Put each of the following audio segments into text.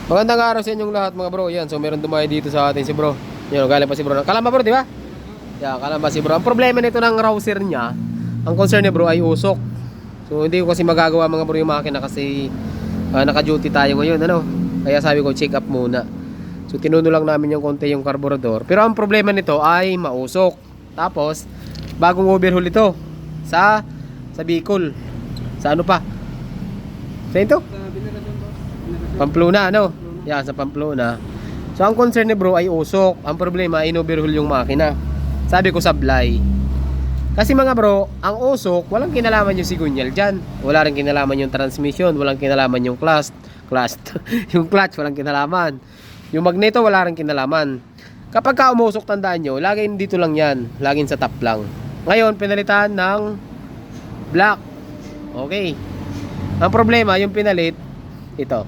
Magandang araw sa inyong lahat mga bro. Yan, so meron dumayo dito sa atin si bro. Yan, galing pa si bro. Kalamba bro, di ba? Yan, kalamba si bro. Ang problema nito ng rouser niya, ang concern ni bro ay usok. So hindi ko kasi magagawa mga bro yung makina kasi naka-duty tayo ngayon, ano. Kaya sabi ko check up muna. So tinuno lang namin yung konti yung carburetor. Pero ang problema nito ay mausok. Tapos bagong overhaul ito sa Bicol. Sa ano pa? Sa ito? Pamplona, ano? Yan, sa Pamplona. So, ang concern ni bro ay usok. Ang problema, in-overhaul yung makina. Sabi ko, sablay. Kasi mga bro, ang usok, walang kinalaman yung sigunyal dyan. Wala rin kinalaman yung transmission. Walang kinalaman yung clutch. Yung clutch, walang kinalaman. Yung magneto, wala rin kinalaman. Kapag ka umusok, tandaan nyo, laging dito lang yan. Laging sa top lang. Ngayon, pinalitan ng black. Okay. Ang problema, yung pinalit, ito.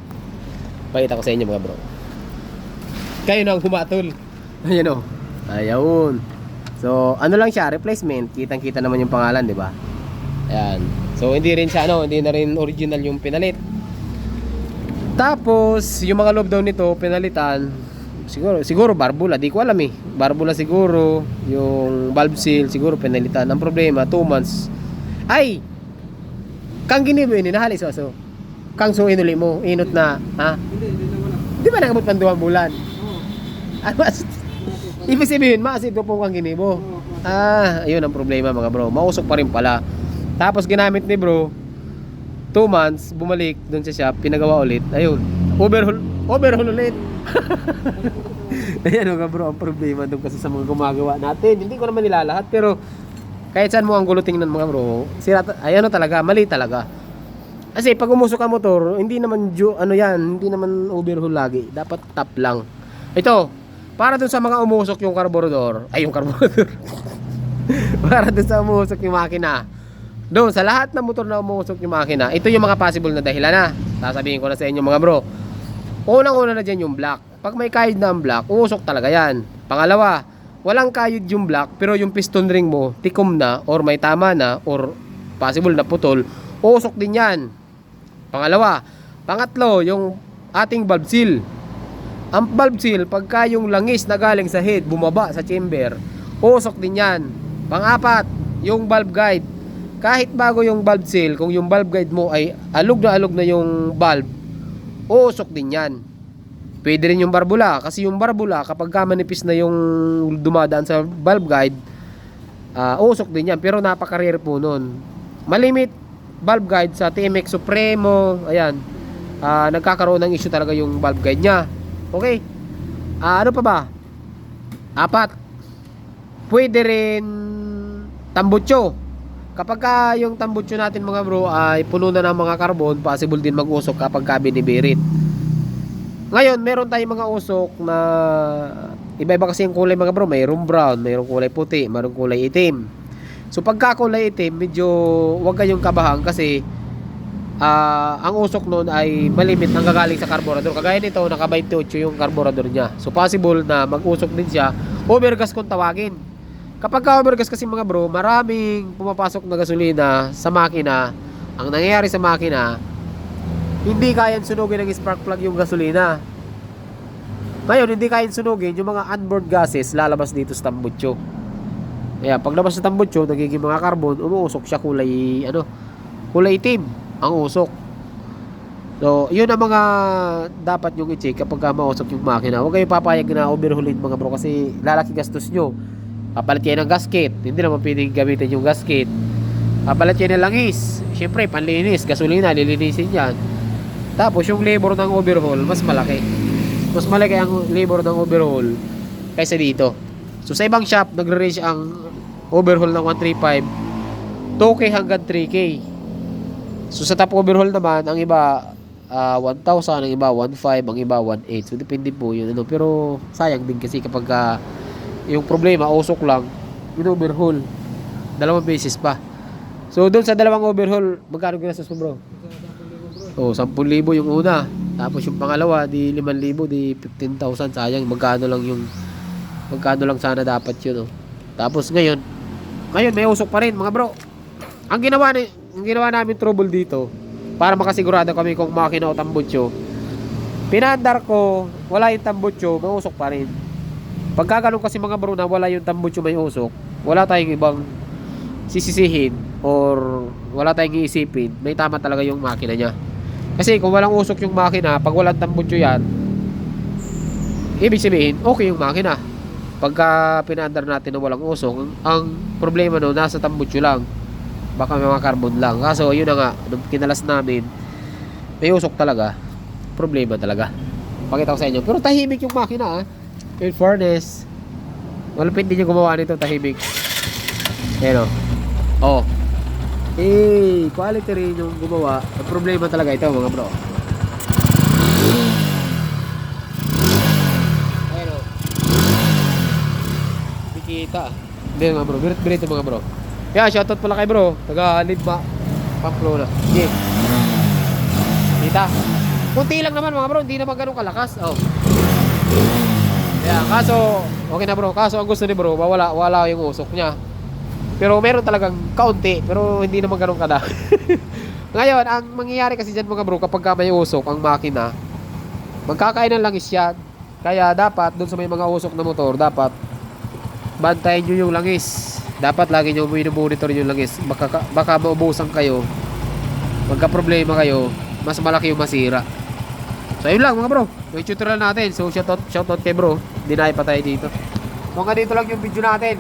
Pakita ko sa inyo mga bro. Kayo na ang humatol. Ayan o. Ayun. So, ano lang siya, replacement. Kitang-kita naman yung pangalan, di ba? Ayan. So, hindi rin siya, ano, hindi na rin original yung pinalit. Tapos, yung mga loob daw nito, pinalitan. Siguro barbula, di ko alam eh. Barbula siguro. Yung valve seal, siguro pinalitan. Ang problema, 2 months. Ay! Kang ginibo yun, nahali so. Kang so inuli mo, inot na, ha? Hindi naman ako. Di ba nakamot pang 2 bulan? Oo. Ibig sabihin, maasid ko po kang ginibo. Ayun ang problema mga bro. Mausok pa rin pala. Tapos ginamit ni bro, 2 months, bumalik doon sa shop, pinagawa ulit. Ayun, overhaul ulit. Ayan mga bro, ang problema doon kasi sa mga gumagawa natin. Hindi ko naman nilalahat, pero kahit saan mo ang gulo tingnan mga bro, ayun talaga, mali talaga. Kasi pag umusok ang motor, hindi naman hindi naman overhaul lagi. Dapat top lang. Ito, para dun sa mga umusok yung carburetor, para dun sa umusok yung makina. Doon sa lahat ng motor na umusok yung makina, ito yung mga possible na dahilan na. Sasabihin ko na sa inyo mga bro. Unang-una na dyan yung black. Pag may kayod na ang black, uusok talaga yan. Pangalawa, walang kayod yung black, pero yung piston ring mo, tikom na, or may tama na, or possible na putol, uusok din yan. Pangalawa. Pangatlo, yung ating valve seal. Ang valve seal, pagka yung langis na galing sa head, bumaba sa chamber, usok din yan. Pang-apat, yung valve guide. Kahit bago yung valve seal, kung yung valve guide mo ay alog na yung valve, usok din yan. Pwede rin yung barbula. Kasi yung barbula, kapag manipis na yung dumadaan sa valve guide, usok din yan. Pero napaka-rare po nun. Malimit valve guide sa TMX Supremo, ayan, nagkakaroon ng issue talaga yung valve guide nya. Okay, ano pa ba? 4, pwede rin tambutso. Kapag yung tambutso natin mga bro ay puno na ng mga carbon, possible din mag-usok kapag binibirit. Ngayon, meron tayong mga usok na iba-iba kasi yung kulay mga bro. Mayroong brown, mayroong kulay puti, mayroong kulay itim. So pagka kulay itim, medyo huwag kayong kabahan kasi ang usok nun ay malimit ang gagaling sa carburetor. Kagaya nito, naka 28 yung carburetor niya. So possible na mag-usok din siya. Overgas kung tawagin. Kapag ka-overgas kasi mga bro, maraming pumapasok na gasolina sa makina. Ang nangyayari sa makina, hindi kayang sunugin ng spark plug yung gasolina. Ngayon, hindi kayang sunugin yung mga onboard gases lalabas dito sa tambutso. Kaya paglabas sa tambutso, nagiging mga carbon, umuusok siya kulay itim ang usok. So, yun ang mga dapat yung i-check kapag mausok yung makina. Huwag kayo papayag na overhaulin mga bro kasi lalaki gastos nyo. Papalit kayo ng gasket, hindi naman pwedeng gamitin yung gasket. Papalit kayo ng langis, syempre panlinis, gasolina, lilinisin yan. Tapos yung labor ng overhaul, mas malaki ang labor ng overhaul kaysa dito. So sa ibang shop, nagre-range ang overhaul ng 135 2K hanggang 3K. So sa top overhaul naman, ang iba 1,000, ang iba 1,500, ang iba 1,800. So depende po yun, ano. Pero sayang din kasi kapag yung problema, usok lang, in-overhaul 2 beses pa. So doon sa 2 overhaul, magkano ginastos mo bro? 10,000 yung una. Tapos yung pangalawa, di 5,000, di 15,000. Sayang, magkano lang sana dapat yun, oh. Tapos ngayon may usok pa rin mga bro. Ang ginawa namin trouble dito, para makasigurado kami kung makina o tambutso, Pinaandar ko, wala yung tambutso, mausok pa rin. Pagka ganun kasi mga bro na wala yung tambutso may usok, wala tayong ibang sisisihin or wala tayong iisipin. May tama talaga yung makina niya. Kasi kung walang usok yung makina, pag walang tambutso yan, ibig sabihin, okay yung makina. Pagka pinaandar natin na walang usok, ang problema no, nasa tambutso lang. Baka may mga carbon lang. Kaso yun na nga, nung kinalas namin, may usok talaga. Problema talaga. Pakita ko sa inyo. Pero tahimik yung makina, ah. In fairness, malupit din yung gumawa nito, tahimik. Ayan o. Oh. Eh, quality rin yung gumawa. Ang problema talaga ito mga bro. Ayan o. Hindi kita. Hindi mga bro. Birit mga bro. Kaya shoutout pala kay bro. Taga Lidma, Pamplona. Yeah. Kita. Kunti lang naman mga bro. Hindi naman ganun kalakas. Oh. Yeah, kaso okay na bro. Kaso ang gusto ni bro, wala yung usok niya. Pero meron talagang kaunti, pero hindi naman ganun kada. Ngayon, ang mangyayari kasi dyan mga bro, kapag may usok ang makina, magkakainan langis yan. Kaya dapat doon sa may mga usok na motor, dapat bantayan nyo yung langis. Dapat lagi nyo monitor yung langis. Baka maubusan kayo, magka problema kayo, mas malaki yung masira. So yun lang mga bro, yung tutorial natin. So shoutout kay bro, deny pa tayo dito. So nga dito lang yung video natin.